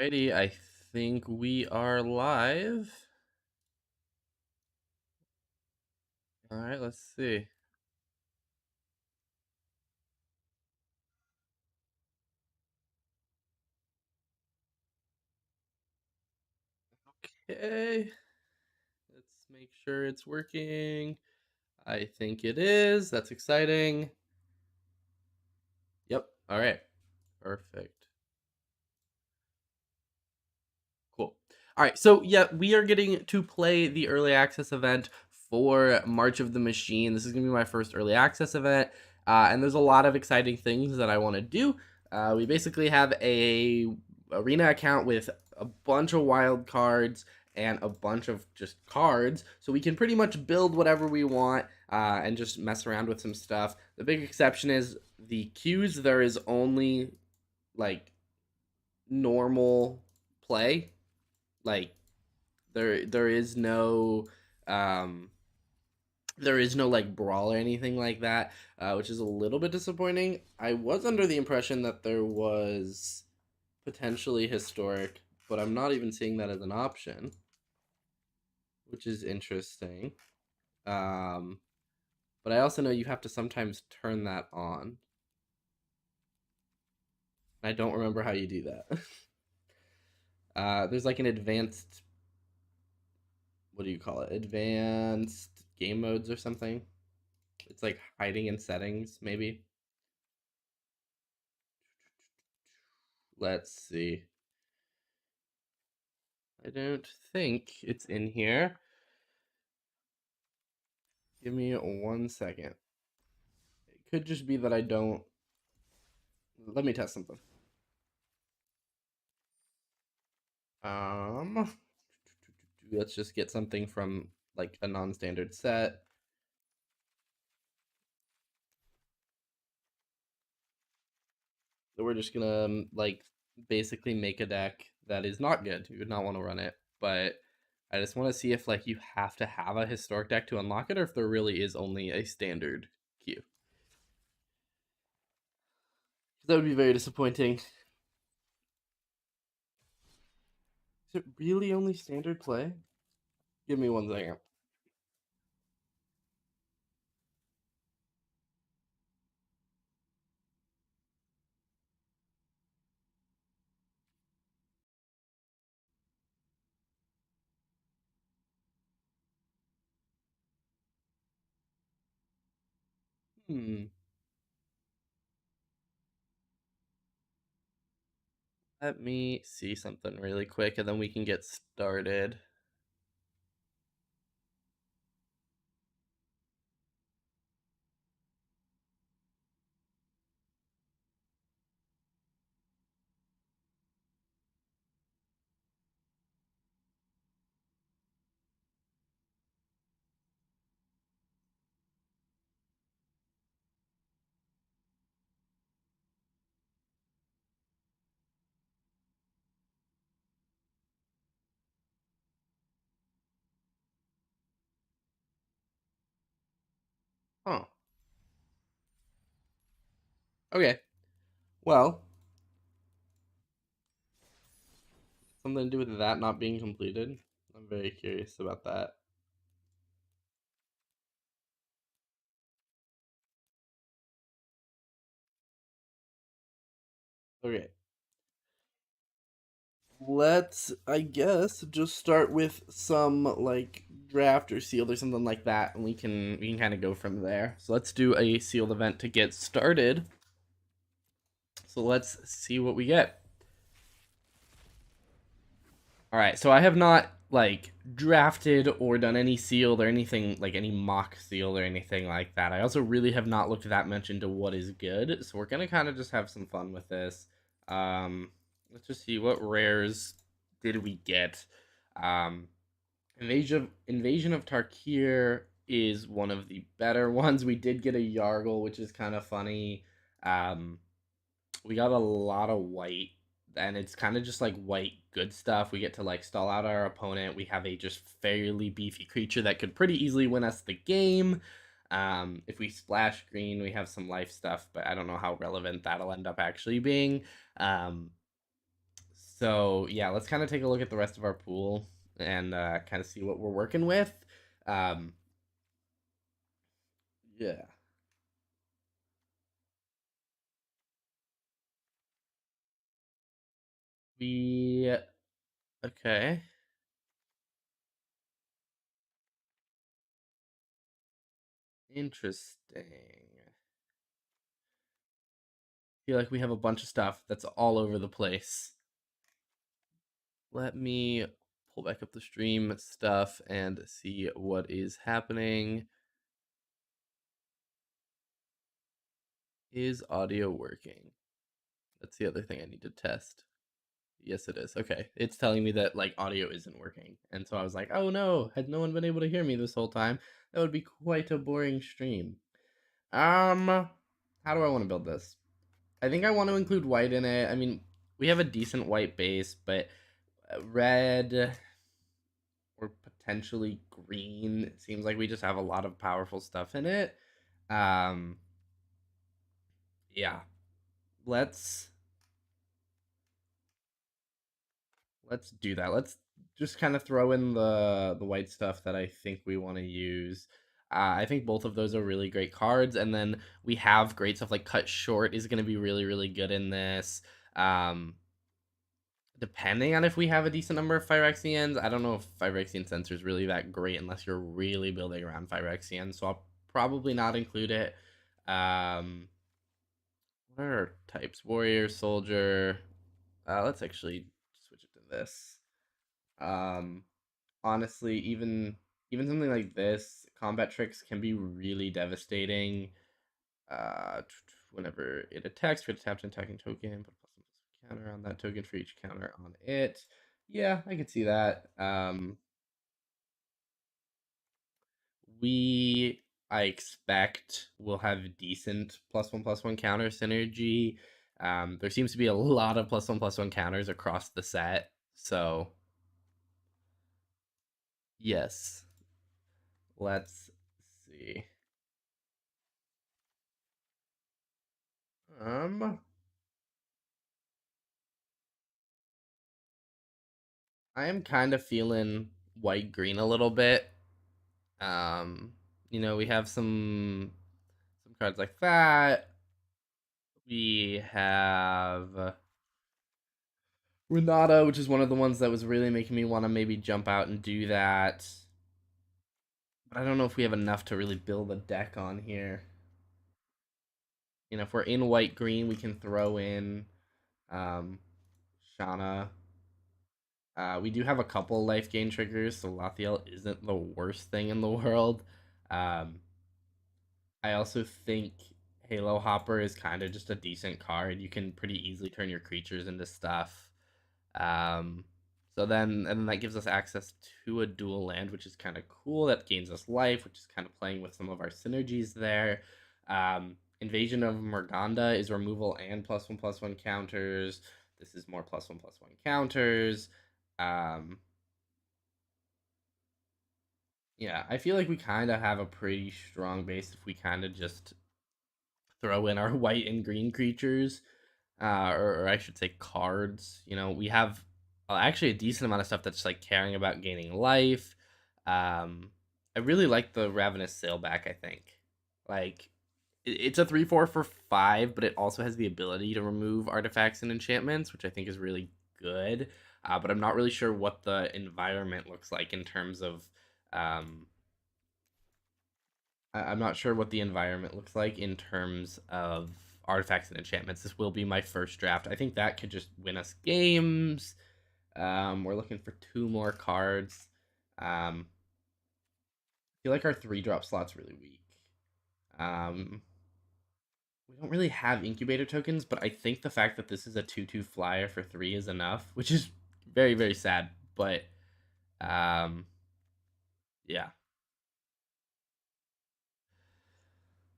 Alrighty, I think we are live. All right, let's see. Okay, let's make sure it's working. I think it is. That's exciting. Yep. All right. Perfect. Cool. All right. So, yeah, we are getting to play the early access event for March of the Machine. This is going to be my first early access event. And there's a lot of exciting things that I want to do. We basically have a arena account with a bunch of wild cards and a bunch of just cards, so we can pretty much build whatever we want and just mess around with some stuff. The big exception is the queues. There is only like normal play, like there is no um there is no like brawl or anything like that, which is a little bit disappointing. I was under the impression that there was potentially historic, but I'm not even seeing that as an option, which is interesting. um but I also know you have to sometimes turn that on. I don't remember how you do that. There's like an advanced, what do you call it, advanced game modes or something. It's like hiding in settings, maybe. Let's see. I don't think it's in here. Give me 1 second. It could just be that I don't. Let me test something. Um, let's just get something from like a non-standard set. So we're just gonna like basically make a deck that is not good. You would not want to run it, but I just want to see if like you have to have a historic deck to unlock it, or if there really is only a standard queue. That would be very disappointing. Is it really only standard play? Give me 1 second. Hmm. Let me see something really quick and then we can get started. Oh, okay. Well, something to do with that not being completed. I'm very curious about that. Okay. Let's, I guess, just start with some like draft or sealed or something like that, and we can kind of go from there. So let's do a sealed event to get started. So let's see what we get. All right, so I have not like drafted or done any sealed or anything like any mock seal or anything like that. I also really have not looked that much into what is good, so we're gonna kind of just have some fun with this. Let's just see what rares did we get. Um, Invasion of Tarkir is one of the better ones. We did get a Yargle, which is kind of funny. Um, we got a lot of white, and it's kind of just like white good stuff. We get to like stall out our opponent. We have a just fairly beefy creature that could pretty easily win us the game. If we splash green, we have some life stuff, but I don't know how relevant that'll end up actually being. um So yeah, let's kind of take a look at the rest of our pool and kind of see what we're working with. Um, yeah, we okay. Interesting. Feel like we have a bunch of stuff that's all over the place. Let me pull back up the stream stuff and see what is happening. Is audio working? That's the other thing I need to test. Yes, it is. Okay. It's telling me that like audio isn't working. And so I was like, oh no, had no one been able to hear me this whole time, that would be quite a boring stream. How do I want to build this? I think I want to include white in it. I mean, we have a decent white base, but red or potentially green. It seems like we just have a lot of powerful stuff in it. Um, yeah, let's let's do that. Let's just kind of throw in the white stuff that I think we want to use. I think both of those are really great cards, and then we have great stuff like Cut Short is going to be really really good in this. Um, Depending on if we have a decent number of Phyrexians, I don't know if Phyrexian Sensor is really that great unless you're really building around Phyrexian, so I'll probably not include it. Um, what are our types? Warrior, Soldier. Let's actually switch it to this. Um, Honestly, even something like this, combat tricks can be really devastating. Whenever it attacks, create a tapped attacking token, put a plus counter on that token for each counter on it. Yeah, I could see that. We I expect will have decent +1/+1 counter synergy. There seems to be a lot of +1/+1 counters across the set, so yes. Let's see. Um, I am kind of feeling white green a little bit. Um, we have some cards like that. We have Renata, which is one of the ones that was really making me want to maybe jump out and do that. But I don't know if we have enough to really build a deck on here. If we're in white green, we can throw in um, Shana. We do have a couple life gain triggers, so Lathiel isn't the worst thing in the world. Um, I also think Halo Hopper is kind of just a decent card. You can pretty easily turn your creatures into stuff. Um, and then that gives us access to a dual land, which is kind of cool. That gains us life, which is kind of playing with some of our synergies there. Invasion of Morganda is removal and +1/+1 counters. This is more +1/+1 counters. Um, yeah, I feel like we kind of have a pretty strong base if we kind of just throw in our white and green creatures, or I should say cards. We have actually a decent amount of stuff that's like caring about gaining life. I really like the Ravenous Sailback. I think like it's a 3/4 for 5, but it also has the ability to remove artifacts and enchantments, which I think is really good. But I'm not really sure what the environment looks like in terms of um, I'm not sure what the environment looks like in terms of artifacts and enchantments. This will be my first draft. I think that could just win us games. We're looking for 2 more cards. I feel like our 3-drop slot's really weak. Um, we don't really have incubator tokens, but I think the fact that this is a 2/2 flyer for 3 is enough, which is very, very sad. But um, yeah.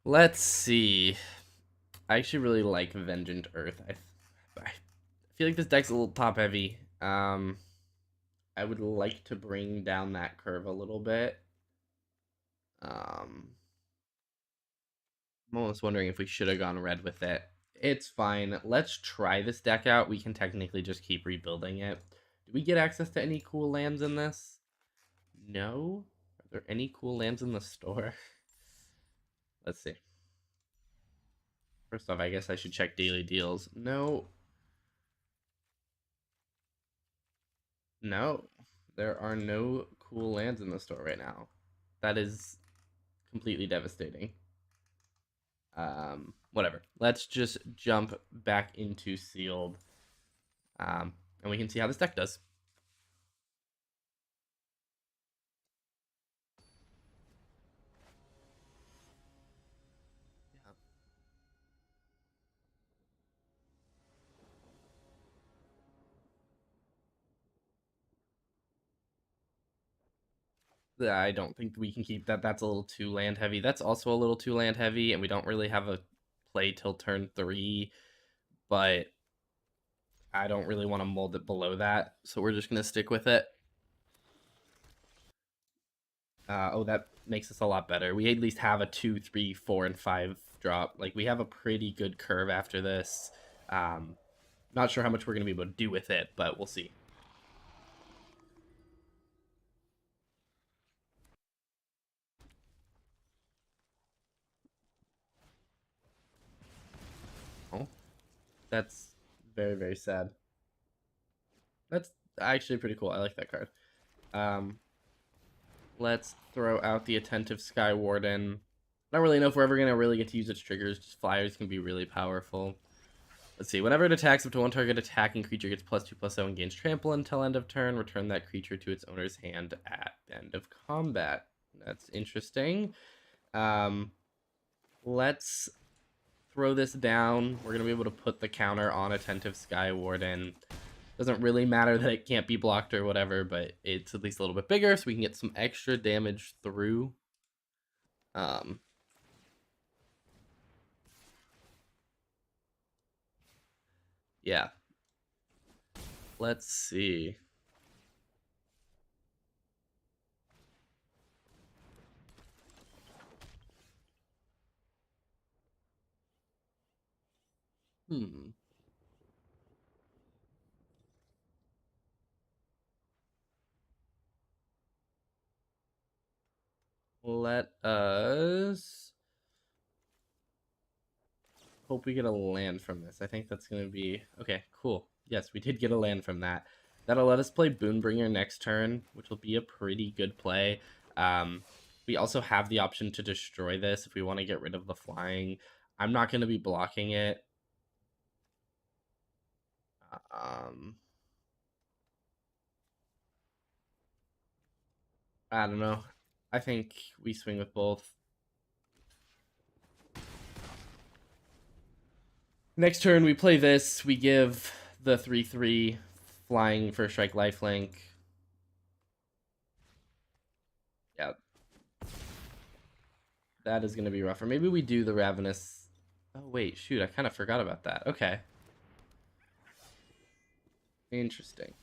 Let's see. I actually really like Vengeant Earth. I feel like this deck's a little top heavy. I would like to bring down that curve a little bit. I'm almost wondering if we should have gone red with it. It's fine. Let's try this deck out. We can technically just keep rebuilding it. Do we get access to any cool lands in this? No? Are there any cool lands in the store? Let's see. First off, I guess I should check daily deals. No. No. There are no cool lands in the store right now. That is completely devastating. Whatever. Let's just jump back into sealed. And we can see how this deck does. I don't think we can keep that. That's a little too land heavy. That's also a little too land heavy, and we don't really have a play till turn 3. But I don't really want to mold it below that, so we're just gonna stick with it. Oh, that makes us a lot better. We at least have a 2, 3, 4, and 5 drop. Like, we have a pretty good curve after this. Not sure how much we're gonna be able to do with it, but we'll see. Oh, that's very, very sad. That's actually pretty cool. I like that card. Let's throw out the Attentive Sky Warden. I don't really know if we're ever going to really get to use its triggers. Just flyers can be really powerful. Let's see. Whenever it attacks up to one target attacking creature gets +2/+0 and gains trample until end of turn, return that creature to its owner's hand at end of combat. That's interesting. Let's throw this down. We're going to be able to put the counter on Attentive Sky Warden. Doesn't really matter that it can't be blocked or whatever, but it's at least a little bit bigger, so we can get some extra damage through. Yeah. Let's see. Let us hope we get a land from this. I think that's going to be... Okay, cool. Yes, we did get a land from that. That'll let us play Boonbringer next turn, which will be a pretty good play. We also have the option to destroy this if we want to get rid of the flying. I'm not going to be blocking it. I don't know. I think we swing with both. Next turn, we play this. We give the 3/3 flying first strike lifelink. Yeah. That is going to be rough. Or maybe we do the Ravenous. Oh, wait. Shoot. I kind of forgot about that. Okay. Interesting.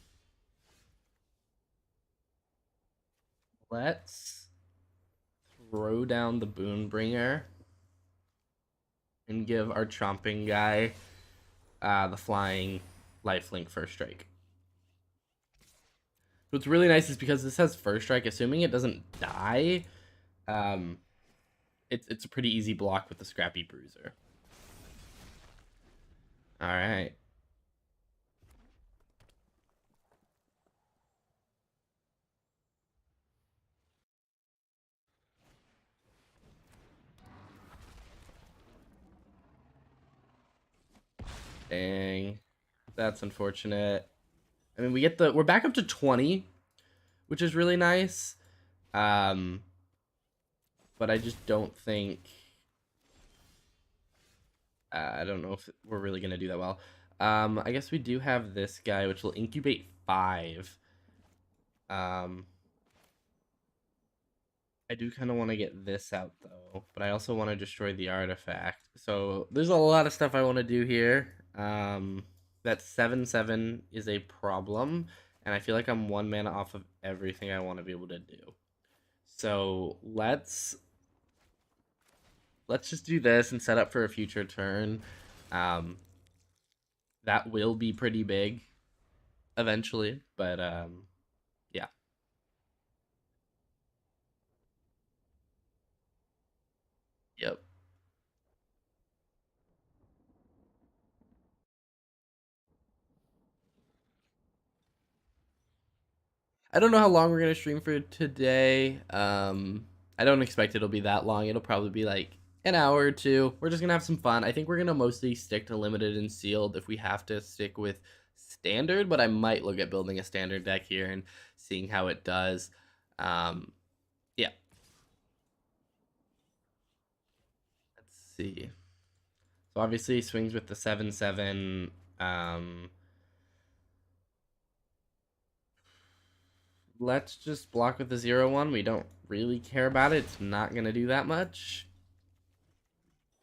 Let's throw down the Boonbringer and give our chomping guy the flying lifelink first strike. What's really nice is because this has first strike, assuming it doesn't die, it's a pretty easy block with the Scrappy Bruiser. All right. Dang. That's unfortunate. I mean, we're back up to 20, which is really nice. But I just don't think I don't know if we're really gonna do that well. I guess we do have this guy, which will incubate 5. I do kind of want to get this out though, but I also want to destroy the artifact. So there's a lot of stuff I want to do here. That 7/7 is a problem, and I feel like I'm 1 mana off of everything I want to be able to do. So let's just do this and set up for a future turn. Um, that will be pretty big eventually, but yeah. Yep. I don't know how long we're gonna stream for today. I don't expect it'll be that long. It'll probably be like an hour or two. We're just gonna have some fun. I think we're gonna mostly stick to limited and sealed if we have to stick with standard, but I might look at building a standard deck here and seeing how it does. Um, yeah, let's see. So obviously swings with the 7/7. Um, let's just block with the 0/1. We don't really care about it. It's not gonna do that much.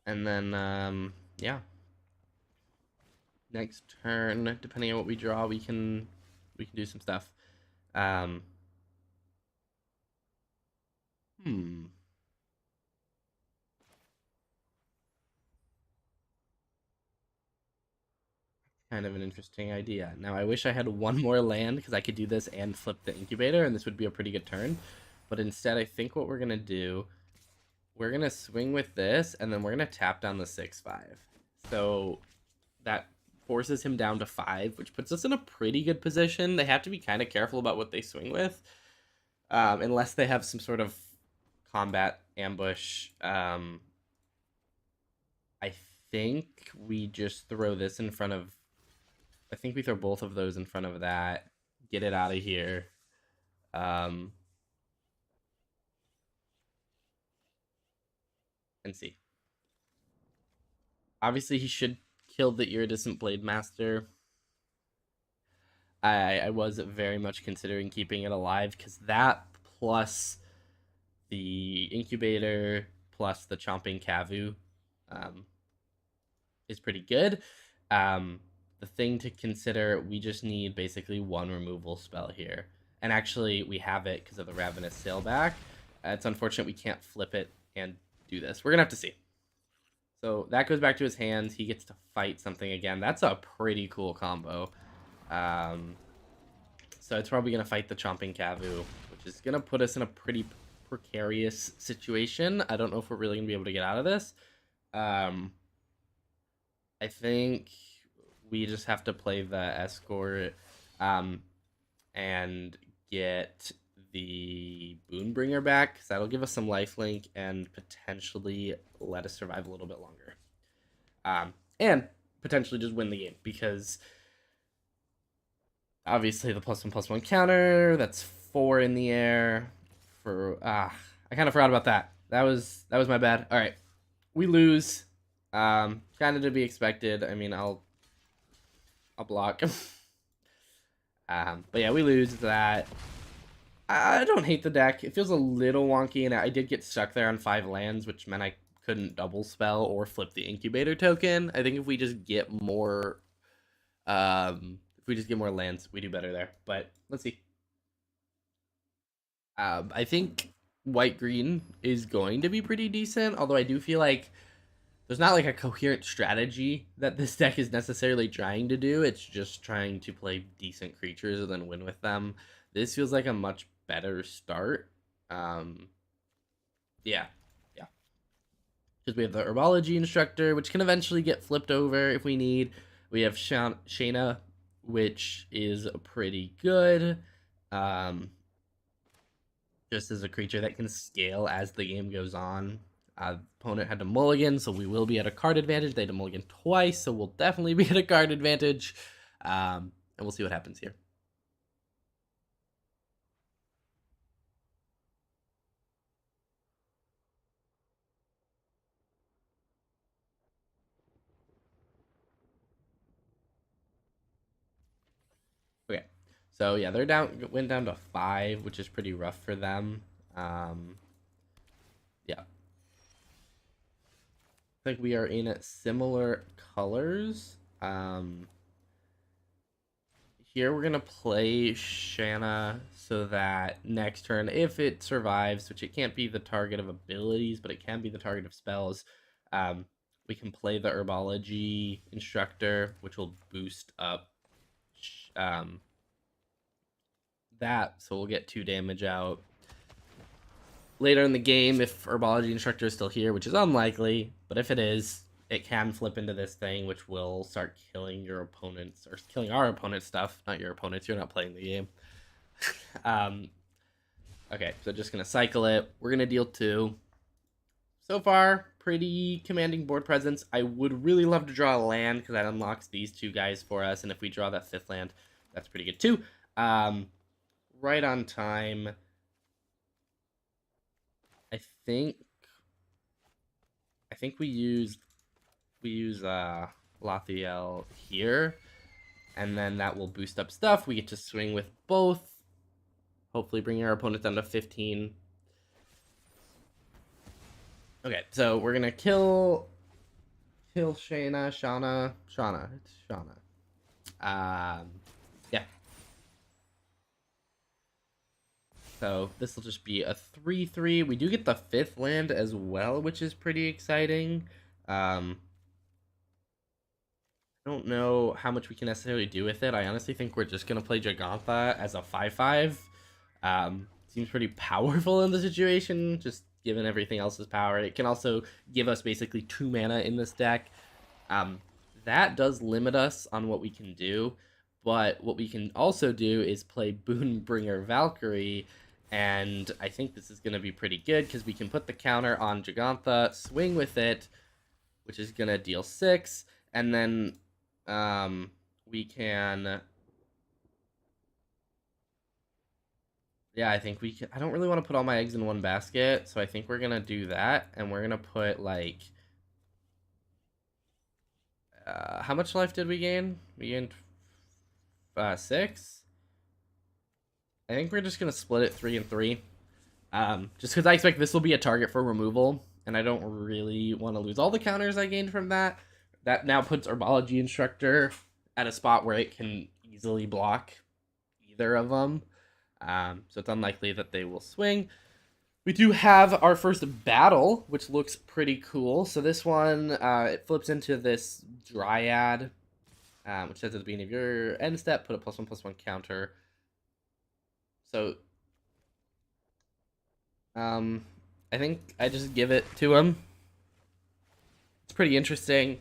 And then yeah, next turn, depending on what we draw, we can do some stuff. Um, hmm, kind of an interesting idea. Now I wish I had one more land because I could do this and flip the incubator, and this would be a pretty good turn. But instead, I think what we're gonna do, we're gonna swing with this, and then we're gonna tap down the 6/5. So that forces him down to 5, which puts us in a pretty good position. They have to be kind of careful about what they swing with, unless they have some sort of combat ambush. I think we just throw this in front of. I think we throw both of those in front of that. Get it out of here. Um, and see. Obviously, he should kill the iridescent blade master. I was very much considering keeping it alive because that plus the incubator plus the chomping Kavu um, is pretty good. Um, the thing to consider, we just need basically one removal spell here. And actually, we have it because of the Ravenous Sailback. It's unfortunate we can't flip it and do this. We're going to have to see. So that goes back to his hands. He gets to fight something again. That's a pretty cool combo. Um, so it's probably going to fight the Chomping Kavu, which is going to put us in a pretty precarious situation. I don't know if we're really going to be able to get out of this. Um, I think we just have to play the escort um, and get the Boonbringer back because that'll give us some lifelink and potentially let us survive a little bit longer. And potentially just win the game because obviously the +1/+1 counter, that's 4 in the air. I kind of forgot about that. That was my bad. All right, we lose. Kind of to be expected. I mean, I'll block. But yeah, we lose that. I don't hate the deck. It feels a little wonky, and I did get stuck there on 5 lands, which meant I couldn't double spell or flip the incubator token. I think if we just get more, lands, we do better there. But let's see. I think white green is going to be pretty decent, although I do feel like there's not like a coherent strategy that this deck is necessarily trying to do. It's just trying to play decent creatures and then win with them. This feels like a much better start. Um, yeah, yeah. Because we have the herbology instructor, which can eventually get flipped over if we need. We have Shayna, which is pretty good. Um, just as a creature that can scale as the game goes on. Opponent had to mulligan, so we will be at a card advantage. They had to mulligan twice, so we'll definitely be at a card advantage. And we'll see what happens here. Okay, so yeah, they're down. Went down to 5, which is pretty rough for them. Um, yeah, I think we are in similar colors. Here we're gonna play Shanna so that next turn, if it survives, which it can't be the target of abilities, but it can be the target of spells, um, we can play the Herbology Instructor, which will boost up um, that, so we'll get 2 damage out. Later in the game, if Herbology Instructor is still here, which is unlikely, but if it is, it can flip into this thing, which will start killing your opponents, or killing our opponent's stuff, not your opponents. You're not playing the game. Okay, so just going to cycle it. We're going to deal 2. So far, pretty commanding board presence. I would really love to draw a land, because that unlocks these 2 guys for us, and if we draw that 5th land, that's pretty good too. Right on time. I think we use Lathiel here, and then that will boost up stuff. We get to swing with both, hopefully bringing our opponent down to 15. Okay, so we're gonna kill Shauna. It's Shauna. Yeah. So this will just be a 3/3. We do get the 5th land as well, which is pretty exciting. I don't know how much we can necessarily do with it. I honestly think we're just going to play Jagantha as a 5/5. Seems pretty powerful in the situation, just given everything else's power. It can also give us basically 2 mana in this deck. That does limit us on what we can do, but what we can also do is play Boonbringer Valkyrie, and I think this is going to be pretty good because we can put the counter on Jagantha, swing with it, which is going to deal 6, and then we can... Yeah, I think we can... I don't really want to put all my eggs in one basket, so I think we're going to do that, and we're going to put, like... how much life did we gain? We gained 6? I think we're just going to split it 3 and 3. Just because I expect this will be a target for removal, and I don't really want to lose all the counters I gained from that. That now puts Herbology Instructor at a spot where it can easily block either of them. So it's unlikely that they will swing. We do have our first battle, which looks pretty cool. So this one, it flips into this Dryad, which says at the beginning of your end step, put a +1/+1 counter. So, I think I just give it to him. It's pretty interesting.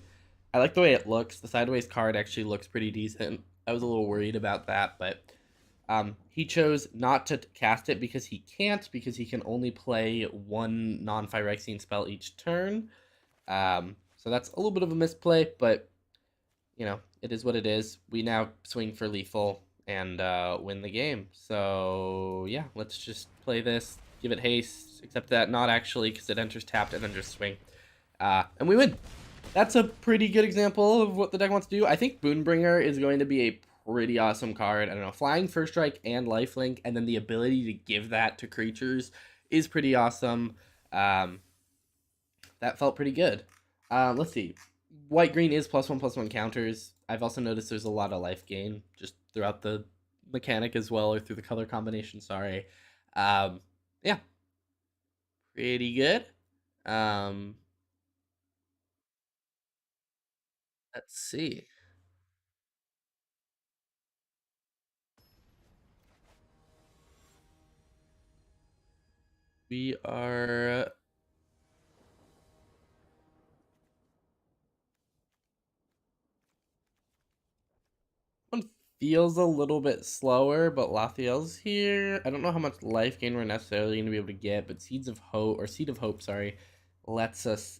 I like the way it looks. The sideways card actually looks pretty decent. I was a little worried about that, but he chose not to cast it because he can't, because he can only play 1 non-Phyrexian spell each turn. So that's a little bit of a misplay, but, you know, it is what it is. We now swing for lethal and win the game. So, yeah, let's just play this, give it haste, except that not actually, because it enters tapped, and then just swing. And we win. That's a pretty good example of what the deck wants to do. I think Boonbringer is going to be a pretty awesome card. I don't know, flying, first strike, and lifelink, and then the ability to give that to creatures is pretty awesome. That felt pretty good. Let's see. White-green is +1/+1 counters. I've also noticed there's a lot of life gain just throughout the mechanic as well, or through the color combination, sorry. Yeah. Pretty good. Let's see. We are... One feels a little bit slower, but Lathiel's here. I don't know how much life gain we're necessarily going to be able to get, but Seed of Hope, sorry, lets us,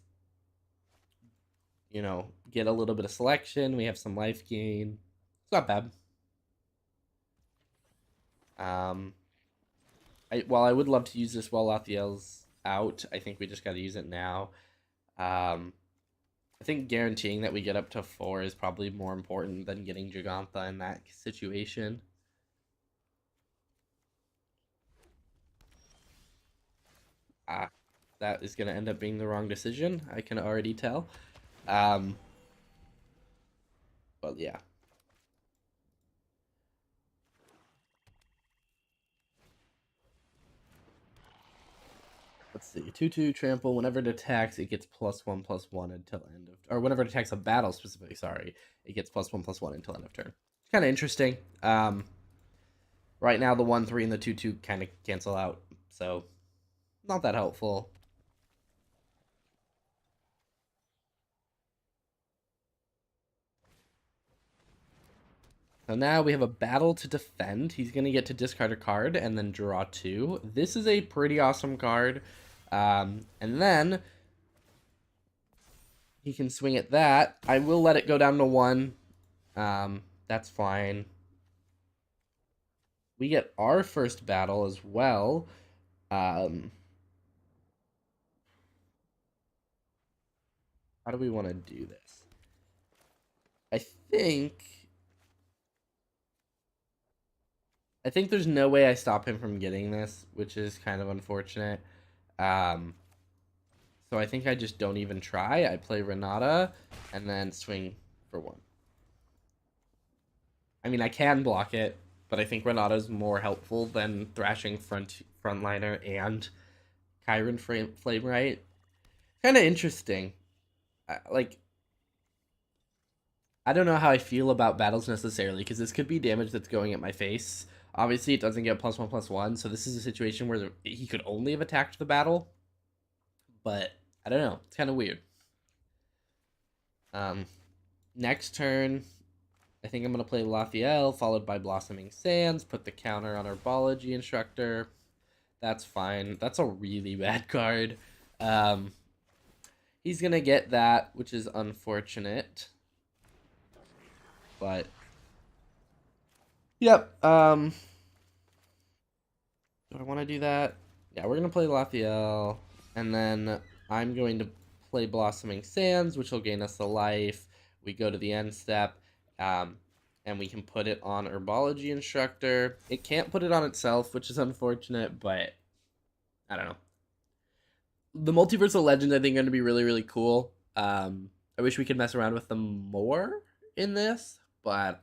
you know, get a little bit of selection. We have some life gain. It's not bad. While I would love to use this while Lathiel's out, I think we just got to use it now. I think guaranteeing that we get up to 4 is probably more important than getting Jagantha in that situation. That is going to end up being the wrong decision. I can already tell. But yeah. Let's see. 2/2 trample. Whenever it attacks, it gets +1/+1 until end of, or whenever it attacks a battle specifically. Sorry, it gets +1/+1 until end of turn. Kind of interesting. Right now the 1/3 and the 2/2 kind of cancel out, so not that helpful. So now we have a battle to defend. He's going to get to discard a card and then draw 2. This is a pretty awesome card. And then he can swing at that. I will let it go down to 1. That's fine. We get our first battle as well. How do we want to do this? I think there's no way I stop him from getting this, which is kind of unfortunate. So I think I just don't even try. I play Renata and then swing for 1. I mean, I can block it, but I think Renata's more helpful than thrashing frontliner and Chiron Flame Right. Kind of interesting. Like, I don't know how I feel about battles necessarily, because this could be damage that's going at my face. Obviously, it doesn't get +1/+1, so this is a situation where he could only have attacked the battle. But I don't know. It's kind of weird. Next turn, I think I'm going to play Lothiel, followed by Blossoming Sands, put the counter on Herbology Instructor. That's fine. That's a really bad card. He's going to get that, which is unfortunate. But, yep. Do I want to do that? Yeah, we're going to play Lothiel, and then I'm going to play Blossoming Sands, which will gain us a life. We go to the end step, and we can put it on Herbology Instructor. It can't put it on itself, which is unfortunate, but I don't know. The Multiversal Legends, I think, are going to be really, really cool. I wish we could mess around with them more in this, but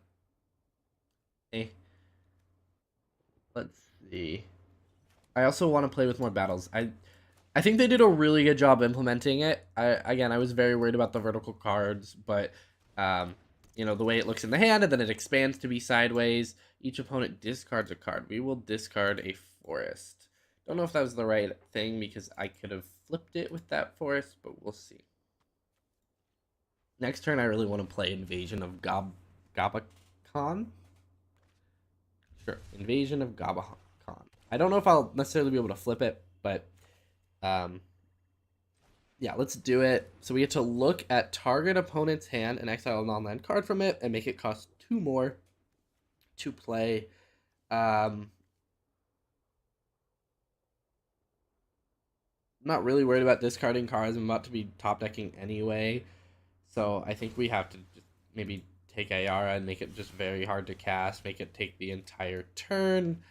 let's see. I also want to play with more battles. I think they did a really good job implementing it. I was very worried about the vertical cards, but the way it looks in the hand, and then it expands to be sideways. Each opponent discards a card. We will discard a forest. Don't know if that was the right thing, because I could have flipped it with that forest, but we'll see. Next turn, I really want to play Invasion of Gabakon. Sure, Invasion of Gabakon. I don't know if I'll necessarily be able to flip it, but yeah, let's do it. So we get to look at target opponent's hand and exile a non-land card from it and make it cost 2 more to play. I'm not really worried about discarding cards. I'm about to be top decking anyway. So I think we have to just maybe take Ayara and make it just very hard to cast, make it take the entire turn.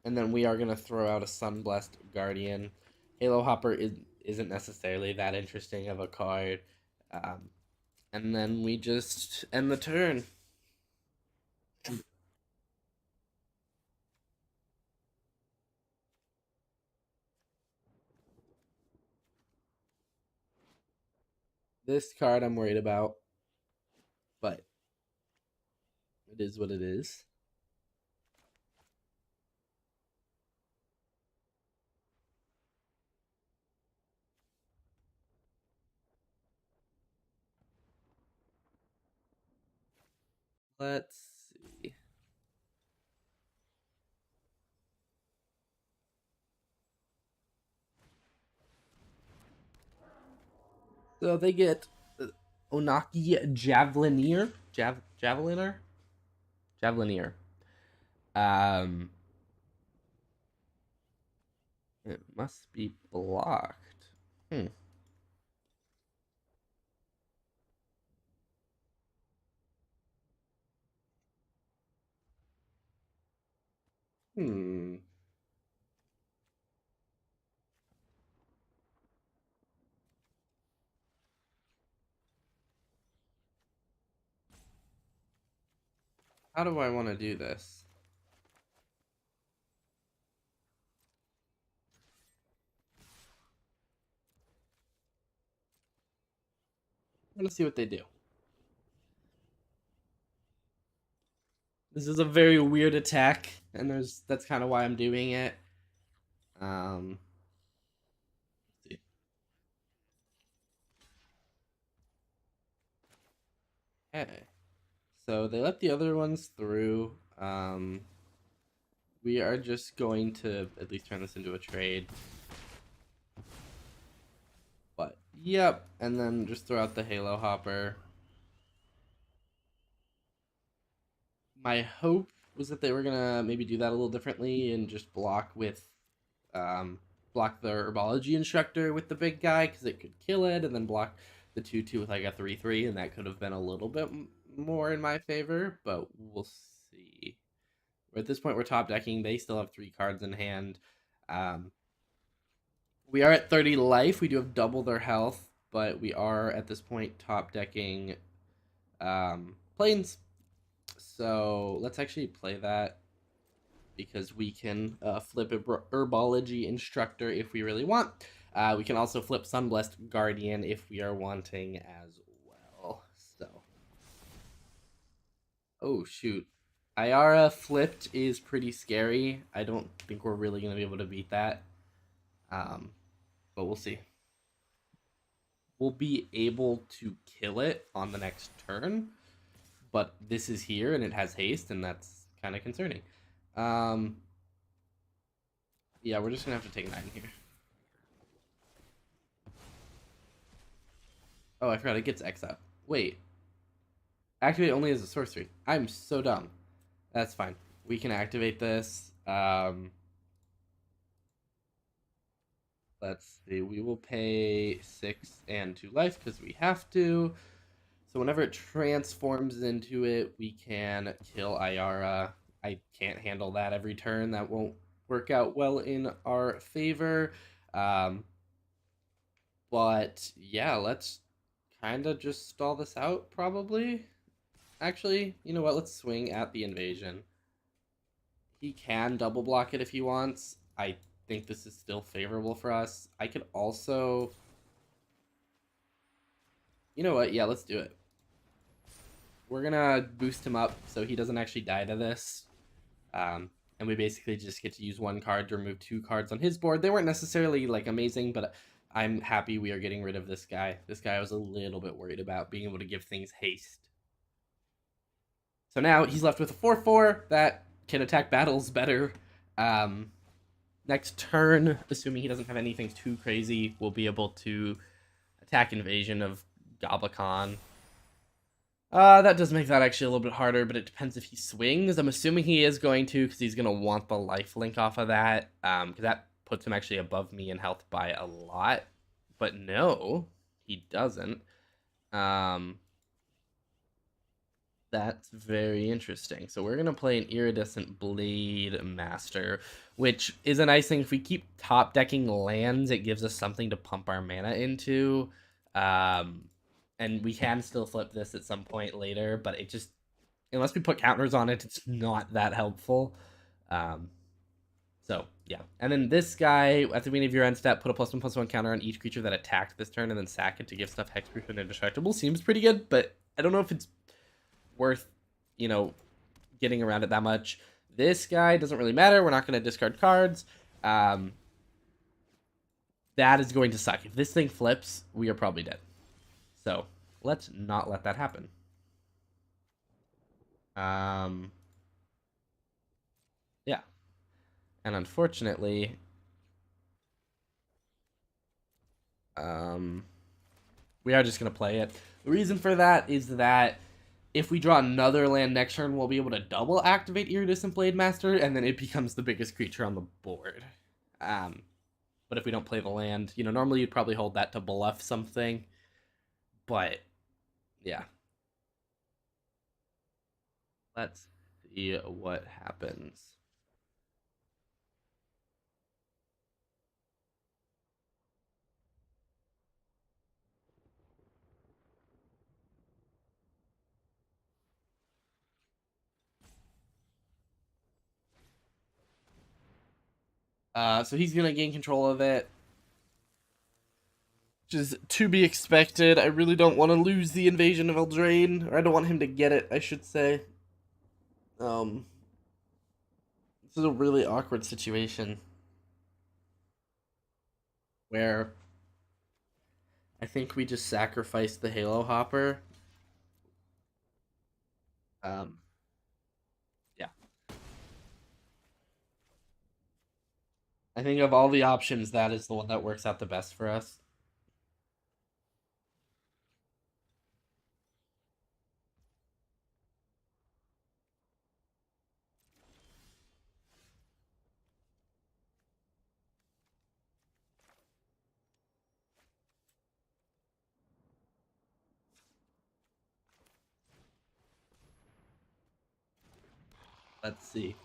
And then we are going to throw out a Sunblessed Guardian. Halo Hopper isn't necessarily that interesting of a card. And then we just end the turn. This card I'm worried about, but it is what it is. Let's see. So they get Onaki Javelinier. Javeliner? Javelinier. It must be blocked. Hmm. Hmm. How do I want to do this? gonna see what they do. This is a very weird attack, and that's kind of why I'm doing it. Um, let's see. Okay, so they let the other ones through. We are just going to at least turn this into a trade. But yep, and then just throw out the Halo Hopper. My hope was that they were gonna maybe do that a little differently and just um, block the herbology instructor with the big guy because it could kill it, and then block the 2/2 with like a 3/3, and that could have been a little bit more in my favor. But we'll see. At this point, we're top decking. They still have 3 cards in hand. Um, we are at 30 life. We do have double their health, but we are at this point top decking planes. So let's actually play that because we can flip a herbology instructor if we really want. We can also flip Sunblessed Guardian if we are wanting as well. So, oh shoot, Ayara flipped is pretty scary. I don't think we're really gonna be able to beat that. Um, but we'll see. We'll be able to kill it on the next turn, but this is here and it has haste, and that's kind of concerning. Yeah, we're just gonna have to take 9 here. Oh, I forgot it gets X up. Wait, activate only as a sorcery. I'm so dumb. That's fine. We can activate this. Let's see. We will pay 6 and 2 life because we have to. So whenever it transforms into it, we can kill Ayara. I can't handle that every turn. That won't work out well in our favor. But yeah, let's kind of just stall this out, probably. Actually, you know what? Let's swing at the invasion. He can double block it if he wants. I think this is still favorable for us. I could also... You know what? Yeah, let's do it. We're gonna boost him up so he doesn't actually die to this. And we basically just get to use 1 card to remove 2 cards on his board. They weren't necessarily like amazing, but I'm happy we are getting rid of this guy. This guy I was a little bit worried about being able to give things haste. So now he's left with a 4/4 that can attack battles better. Next turn, assuming he doesn't have anything too crazy, we'll be able to attack invasion of Gobakon. That does make that actually a little bit harder, but it depends if he swings. I'm assuming he is going to, because he's going to want the life link off of that, because that puts him actually above me in health by a lot. But no, he doesn't. That's very interesting. So we're going to play an Iridescent Blade Master, which is a nice thing. If we keep top decking lands, it gives us something to pump our mana into. And we can still flip this at some point later, but it just, unless we put counters on it, it's not that helpful. So, yeah. And then this guy, at the beginning of your end step, put a +1/+1 counter on each creature that attacked this turn, and then sack it to give stuff hexproof and indestructible. Seems pretty good, but I don't know if it's worth, getting around it that much. This guy doesn't really matter. We're not going to discard cards. That is going to suck. If this thing flips, we are probably dead. So let's not let that happen. Yeah. And unfortunately, we are just going to play it. The reason for that is that if we draw another land next turn, we'll be able to double activate Iridescent Blade Master, and then it becomes the biggest creature on the board. But if we don't play the land, normally you'd probably hold that to bluff something. But, yeah. Let's see what happens. So he's going to gain control of it. which is to be expected. I really don't want to lose the invasion of Eldraine, or I don't want him to get it, I should say. Um, this is a really awkward situation where I think we just sacrificed the Halo Hopper. Um, yeah. I think of all the options, that is the one that works out the best for us. Let's see.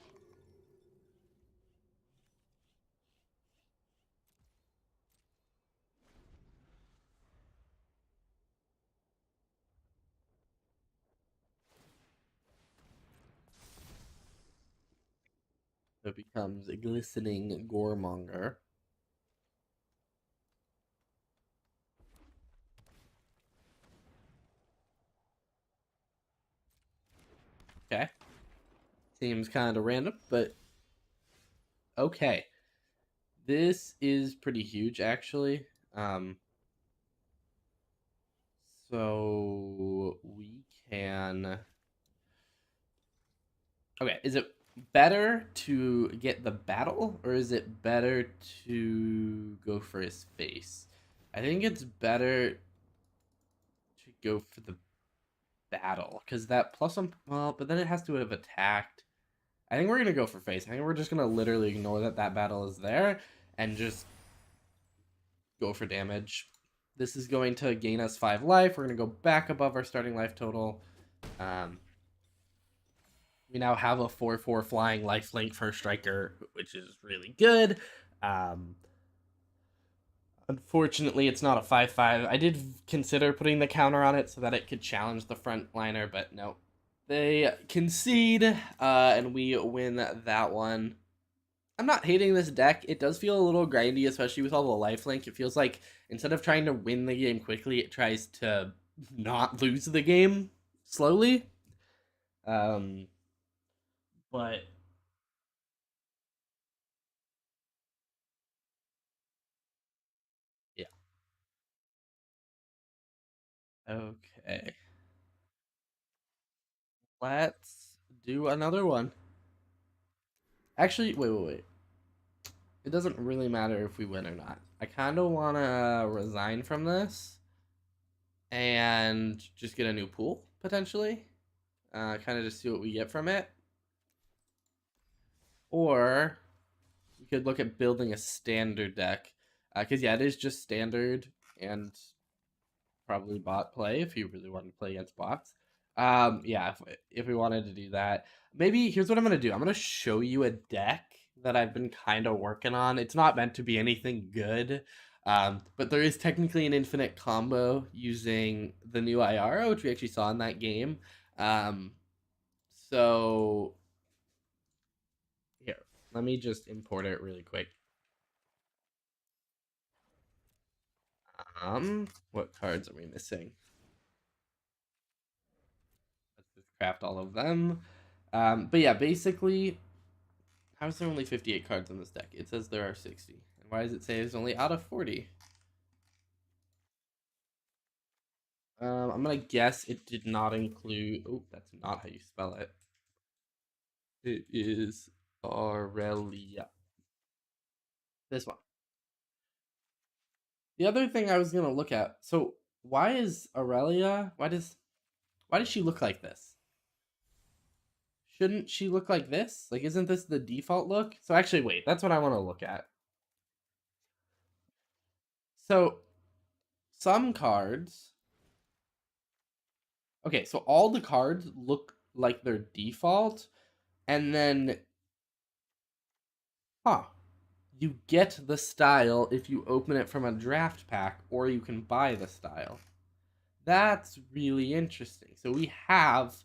It becomes a glistening goremonger. Okay. Seems kind of random, but okay. This is pretty huge, actually. So we can. Okay, is it better to get the battle, or is it better to go for his face? I think it's better to go for the battle, because that plus one. Well, but then it has to have attacked. I think we're gonna go for face. I think we're just gonna literally ignore that battle is there and just go for damage. This is going to gain us 5 life. We're gonna go back above our starting life total. Um, we now have a 4/4 flying lifelink for striker, which is really good. Um, Unfortunately, it's not a 5/5. I did consider putting the counter on it so that it could challenge the front liner, but no. They concede, and we win that one. I'm not hating this deck. It does feel a little grindy, especially with all the lifelink. It feels like instead of trying to win the game quickly, it tries to not lose the game slowly. Um, but yeah. Okay. Let's do another one. Actually, wait. It doesn't really matter if we win or not. I kind of want to resign from this and just get a new pool, potentially. Kind of just see what we get from it. Or we could look at building a standard deck. Because, yeah, it is just standard and probably bot play if you really wanted to play against bots. Yeah, if we wanted to do that. Maybe here's what I'm going to do. I'm going to show you a deck that I've been kind of working on. It's not meant to be anything good. But there is technically an infinite combo using the new IR, which we actually saw in that game. Um, so here, let me just import it really quick. What cards are we missing? Let's just craft all of them. But yeah, basically, how is there only 58 cards in this deck? It says there are 60. And why does it say it's only out of 40? I'm gonna guess it did not include. Oh, that's not how you spell it. It is Aurelia. This one. The other thing I was gonna look at. So why is Aurelia? Why does she look like this? Shouldn't she look like this? Like, isn't this the default look? So actually, wait. That's what I want to look at. So some cards. Okay, so all the cards look like their default, and then, huh, you get the style if you open it from a draft pack, or you can buy the style. That's really interesting. So we have.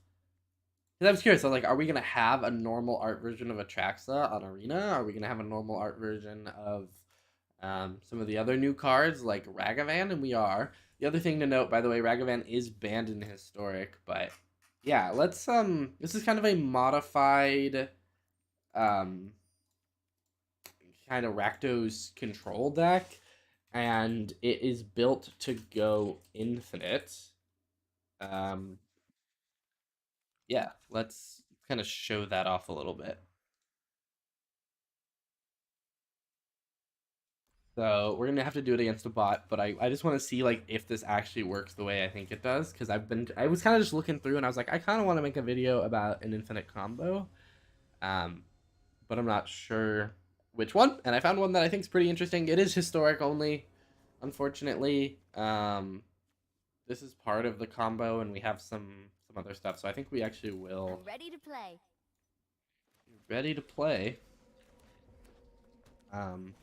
Because I was curious, I was like, are we gonna have a normal art version of Atraxa on Arena? Are we gonna have a normal art version of some of the other new cards like Ragavan, and we are. The other thing to note, by the way, Ragavan is banned in Historic, but yeah, let's this is kind of a modified um kind of Rakdos control deck, and it is built to go infinite. Um yeah, let's kind of show that off a little bit. So we're gonna have to do it against a bot, but I just want to see like if this actually works the way I think it does, because I was kind of just looking through and I was like I kind of want to make a video about an infinite combo, um, but I'm not sure which one. And I found one that I think is pretty interesting. It is historic only, unfortunately. This is part of the combo, and we have some other stuff. So I think we actually will. I'm ready to play. Ready to play. Um,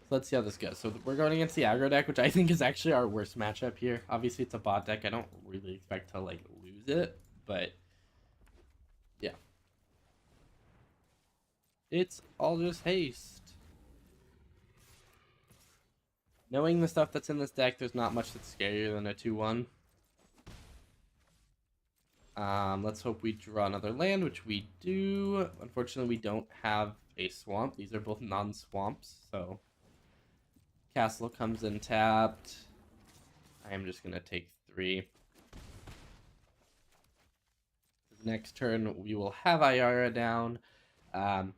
So let's see how this goes. So we're going against the aggro deck, which I think is actually our worst matchup here. Obviously, it's a bot deck. I don't really expect to like lose it, but yeah, it's all just haste. Knowing the stuff that's in this deck, there's not much that's scarier than a 2-1. Let's hope we draw another land, which we do. Unfortunately, we don't have a swamp. These are both non-swamps, so castle comes in tapped. I am just gonna take 3. Next turn, we will have Ayara down, and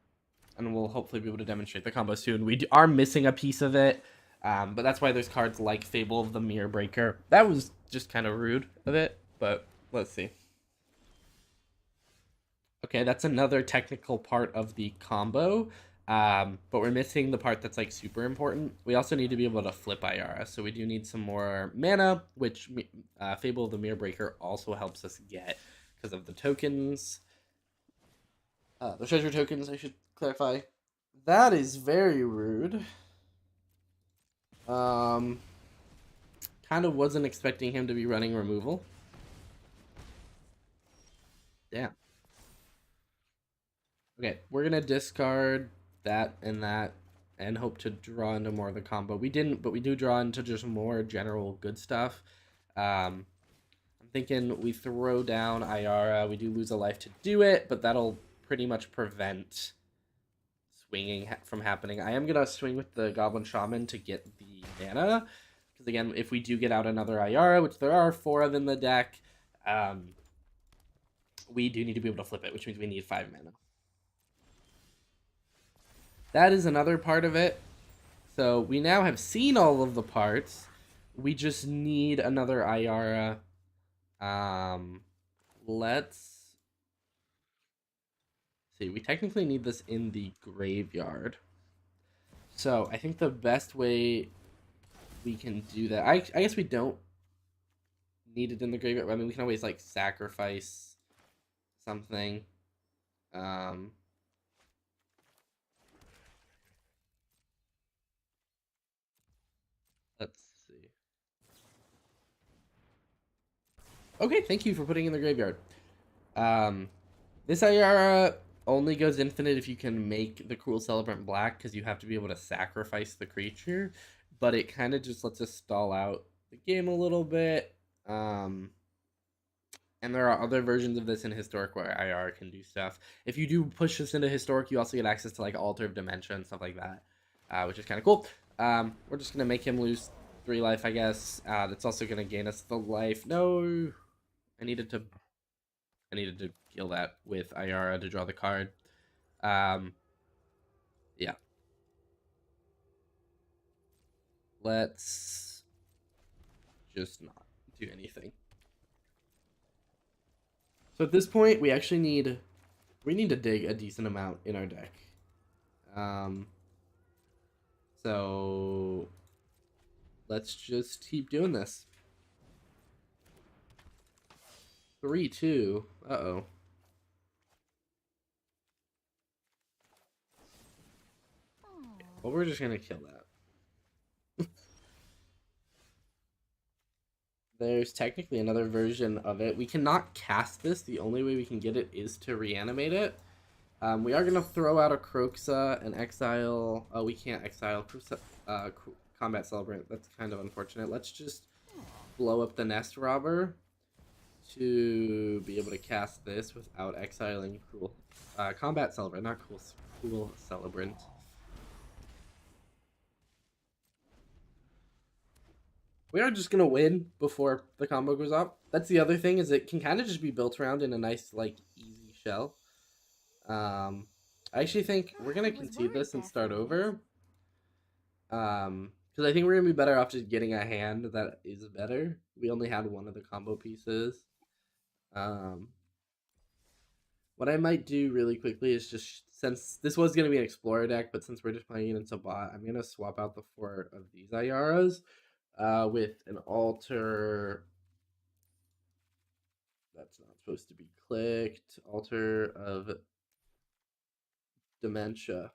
we'll hopefully be able to demonstrate the combo soon. We are missing a piece of it, but that's why there's cards like Fable of the Mirror Breaker. That was just kind of rude of it, but let's see. Okay, that's another technical part of the combo, but we're missing the part that's like super important. We also need to be able to flip Ayara, so we do need some more mana, which Fable of the Mirror Breaker also helps us get because of the tokens. The treasure tokens, I should clarify. That is very rude. Kind of wasn't expecting him to be running removal. Damn. Okay, we're gonna discard that and hope to draw into more of the combo. We didn't, but we do draw into just more general good stuff. I'm thinking we throw down Ayara. We do lose a life to do it, but that'll pretty much prevent swinging from happening. I am gonna swing with the Goblin Shaman to get the mana, because again, if we do get out another Ayara, which there are 4 of in the deck, we do need to be able to flip it, which means we need 5 mana. That is another part of it. So we now have seen all of the parts. We just need another Ayara. Let's see. We technically need this in the graveyard. So I think the best way we can do that, I guess we don't need it in the graveyard. I mean, we can always like sacrifice something. Let's see. Okay, thank you for putting in the graveyard. This Ayara only goes infinite if you can make the Cruel Celebrant black, because you have to be able to sacrifice the creature, but it kind of just lets us stall out the game a little bit. And there are other versions of this in Historic where IR can do stuff. If you do push this into Historic, you also get access to like Altar of Dementia and stuff like that, which is kind of cool. We're just gonna make him lose 3 life, I guess. That's also gonna gain us the life. No, I needed to kill that with Ayara to draw the card. Yeah. Let's just not do anything. So at this point, we actually need to dig a decent amount in our deck. So let's just keep doing this. 3-2. Uh-oh. Well, we're just gonna kill that. There's technically another version of it. We cannot cast this. The only way we can get it is to reanimate it. We are gonna throw out a Croxa and exile. Oh, we can't exile Combat Celebrant. That's kind of unfortunate. Let's just blow up the Nest Robber to be able to cast this without exiling Combat Celebrant, not Cool Celebrant. We are just gonna win before the combo goes off. That's the other thing, is it can kind of just be built around in a nice, like, easy shell. I actually think we're gonna concede this and start over. Because I think we're gonna be better off just getting a hand that is better. We only had one of the combo pieces. Um, what I might do really quickly is just, since this was gonna be an explorer deck, but since we're just playing it into bot, I'm gonna swap out the 4 of these Ayaras with an altar. That's not supposed to be clicked. Altar of Dementia.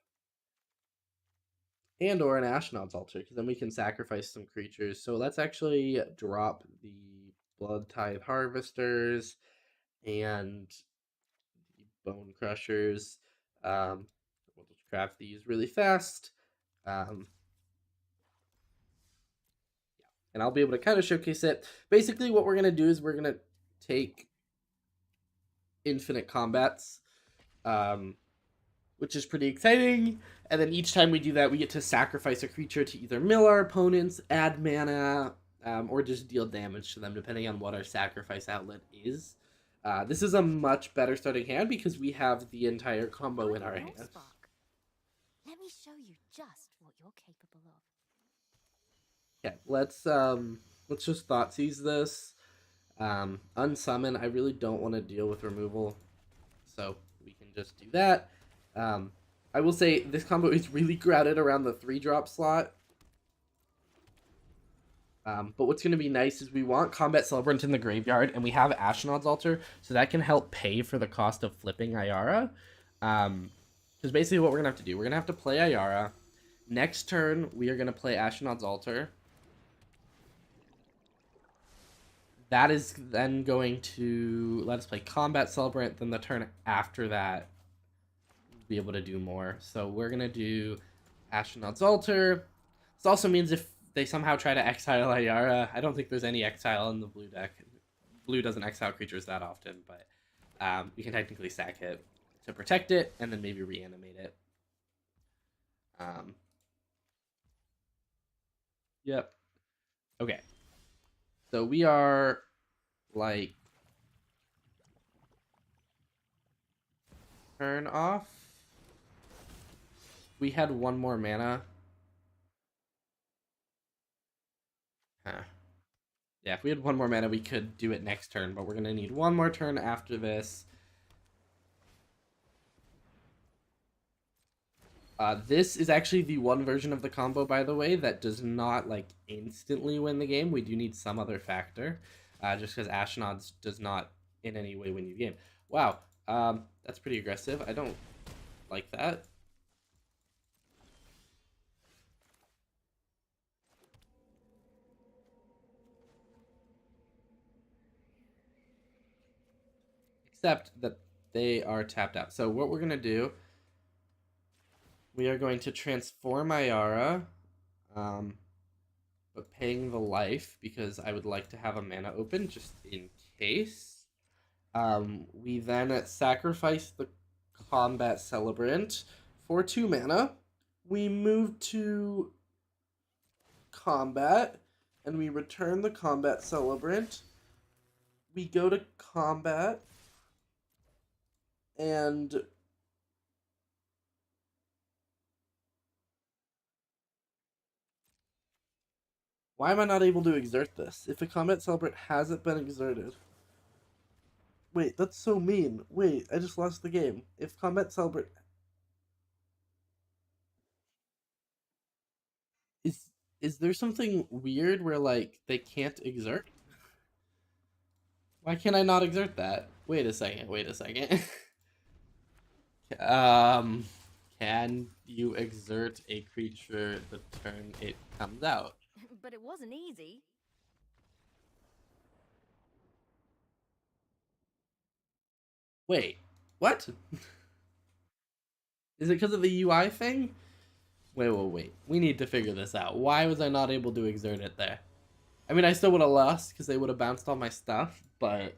And or an Ashnod's Altar, because then we can sacrifice some creatures. So let's actually drop the Blood Tithe Harvesters and the Bone Crushers. We'll just craft these really fast. Yeah. And I'll be able to kind of showcase it. Basically, what we're going to do is we're going to take infinite combats, which is pretty exciting. And then each time we do that, we get to sacrifice a creature to either mill our opponents, add mana, or just deal damage to them, depending on what our sacrifice outlet is. This is a much better starting hand because we have the entire combo in our hands. Let me show you just what you're capable of. Yeah, let's just Thoughtseize this. Unsummon, I really don't want to deal with removal, so we can just do that. I will say this combo is really crowded around the 3-drop slot. But what's going to be nice is we want Combat Celebrant in the graveyard, and we have Ashnod's Altar, so that can help pay for the cost of flipping Ayara. Because basically what we're going to have to do, we're going to have to play Ayara. Next turn, we are going to play Ashnod's Altar. That is then going to let us play Combat Celebrant, then the turn after that, be able to do more. So we're going to do Ashnod's Altar. This also means if they somehow try to exile Ayara, I don't think there's any exile in the blue deck. Blue doesn't exile creatures that often, but we can technically sack it to protect it and then maybe reanimate it. Yep. Okay. So we are like turn off. We had one more mana. Huh. Yeah, if we had one more mana, we could do it next turn, but we're going to need one more turn after this. This is actually the one version of the combo, by the way, that does not, like, instantly win the game. We do need some other factor, just because Ashnod's does not in any way win you the game. Wow, that's pretty aggressive. I don't like that. Except that they are tapped out. So what we're going to do, we are going to transform Ayara, but paying the life because I would like to have a mana open just in case. We then sacrifice the Combat Celebrant for 2 mana. We move to combat and we return the Combat Celebrant. We go to combat and why am I not able to exert this? If a Combat Celebrant hasn't been exerted. Wait, that's so mean. Wait, I just lost the game. If Combat Celebrant is is there something weird where, like, they can't exert? Why can't I not exert that? Wait a second. Wait a second. um, can you exert a creature the turn it comes out? But it wasn't easy. Wait, what? Is it because of the UI thing? Wait. We need to figure this out. Why was I not able to exert it there? I mean, I still would have lost because they would have bounced all my stuff, but...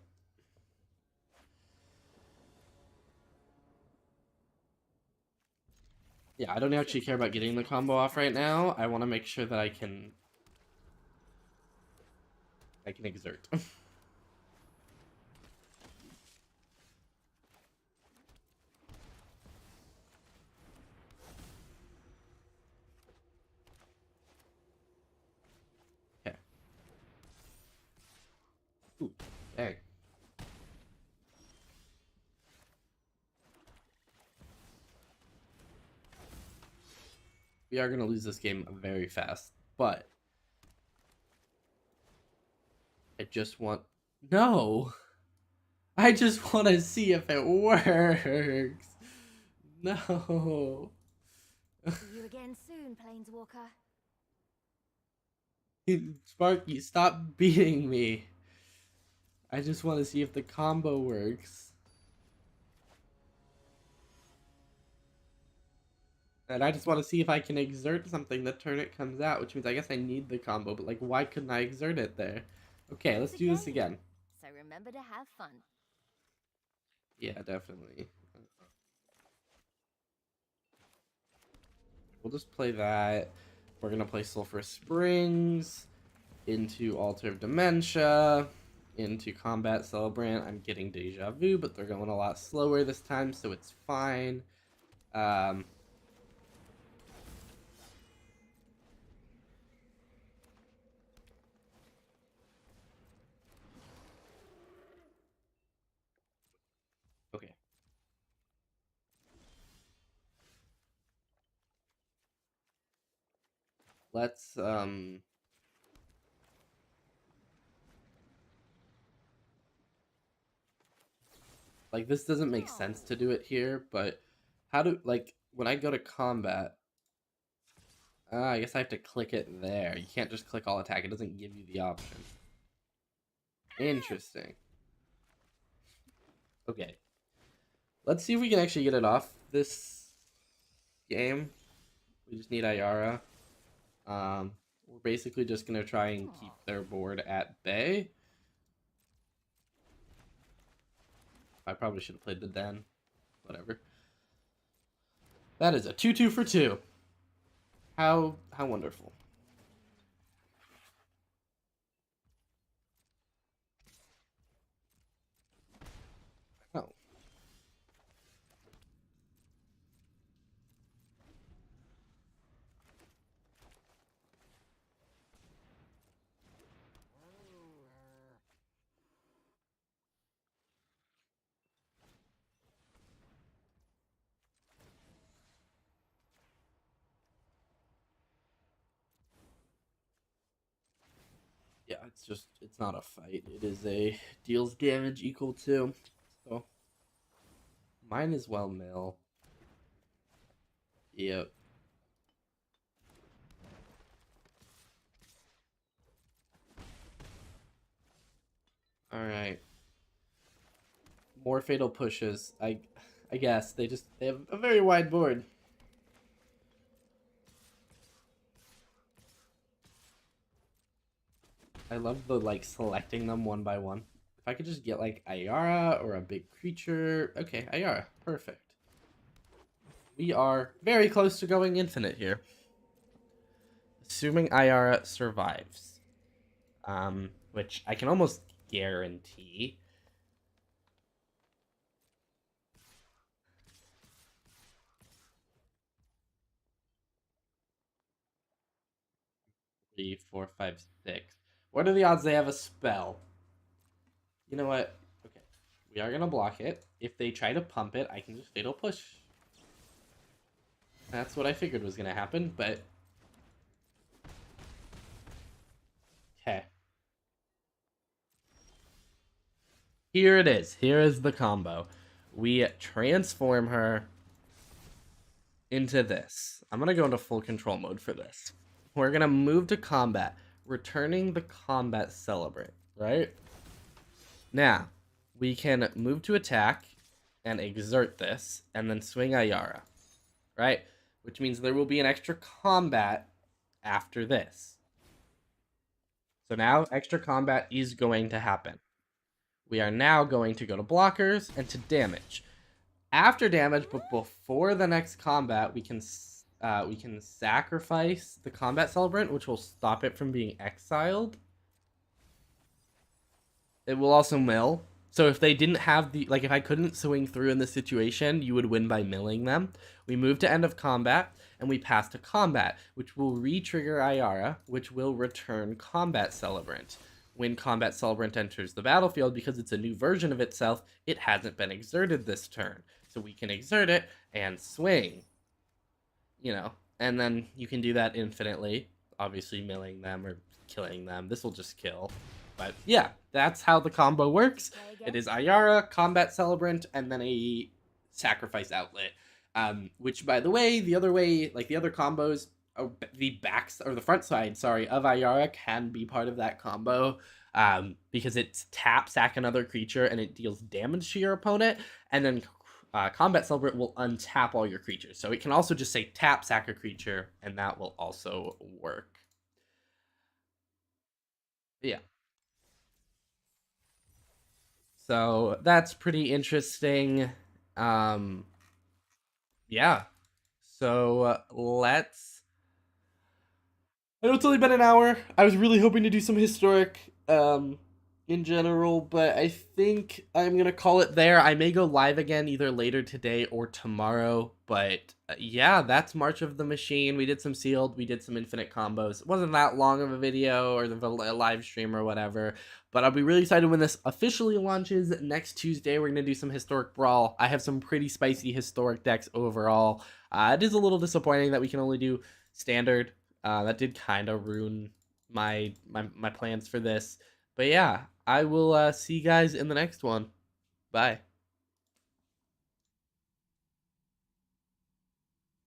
Yeah, I don't actually care about getting the combo off right now. I want to make sure that I can exert. Okay. Ooh, dang. We are going to lose this game very fast, but I just want... No! I just want to see if it works! No! See you again soon, Planeswalker. Sparky, stop beating me. I just want to see if the combo works. And I just want to see if I can exert something the turn it comes out, which means I guess I need the combo, but like, why couldn't I exert it there? Okay, let's do this again. So remember to have fun. Yeah, definitely. We'll just play that. We're gonna play Sulphur Springs into Altar of Dementia, into Combat Celebrant. I'm getting Deja Vu, but they're going a lot slower this time, so it's fine. Okay. Let's like, this doesn't make sense to do it here, but how do, like, when I go to combat, I guess I have to click it there. You can't just click all attack. It doesn't give you the option. Interesting. Okay. Let's see if we can actually get it off this game. We just need Ayara. We're basically just going to try and keep their board at bay. I probably should have played the Den. Whatever. That is a 2-2 for 2. How wonderful. Oh. Yeah, it's not a fight. It is a deals damage equal to. So, mine as well, mill. Yep. Alright. More fatal pushes. I guess they have a very wide board. I love the, like, selecting them one by one. If I could just get, like, Ayara or a big creature. Okay, Ayara. Perfect. We are very close to going infinite here. Assuming Ayara survives. Which I can almost guarantee. Three, four, five, six. What are the odds they have a spell? You know what? Okay. We are going to block it. If they try to pump it, I can just fatal push. That's what I figured was going to happen, but... Okay. Here it is. Here is the combo. We transform her into this. I'm going to go into full control mode for this. We're going to move to combat, returning the combat celebrant, right? Now, we can move to attack and exert this, and then swing Ayara. right? Which means there will be an extra combat after this. So now extra combat is going to happen. We are now going to go to blockers and to damage. After damage, but before the next combat, we can sacrifice the combat celebrant, which will stop it from being exiled. It will also mill. So if they didn't have the, like, if I couldn't swing through in this situation, you would win by milling them. We move to end of combat, and we pass to combat, which will re-trigger Ayara, which will return combat celebrant. When combat celebrant enters the battlefield, because it's a new version of itself, it hasn't been exerted this turn. So we can exert it and swing. And then you can do that infinitely. Obviously, milling them or killing them. This will just kill. But yeah, that's how the combo works. It is Ayara, Combat Celebrant, and then a Sacrifice Outlet. Which, by the way, the other combos, the backs or the front side, sorry, of Ayara can be part of that combo. Because it's tap, sack another creature, and it deals damage to your opponent, and then Combat Celebrant will untap all your creatures. So it can also just say tap, sack a creature, and that will also work. Yeah. So that's pretty interesting. Yeah. So let's. I know it's only been an hour. I was really hoping to do some historic in general, but I think I'm gonna call it there. I may go live again either later today or tomorrow, but yeah, that's March of the Machine. We did some sealed, we did some infinite combos. It wasn't that long of a video or the live stream or whatever, but I'll be really excited when this officially launches next Tuesday. We're gonna do some historic brawl. I have some pretty spicy historic decks overall. It is a little disappointing that we can only do standard. That did kind of ruin my plans for this. But yeah, I will see you guys in the next one. Bye.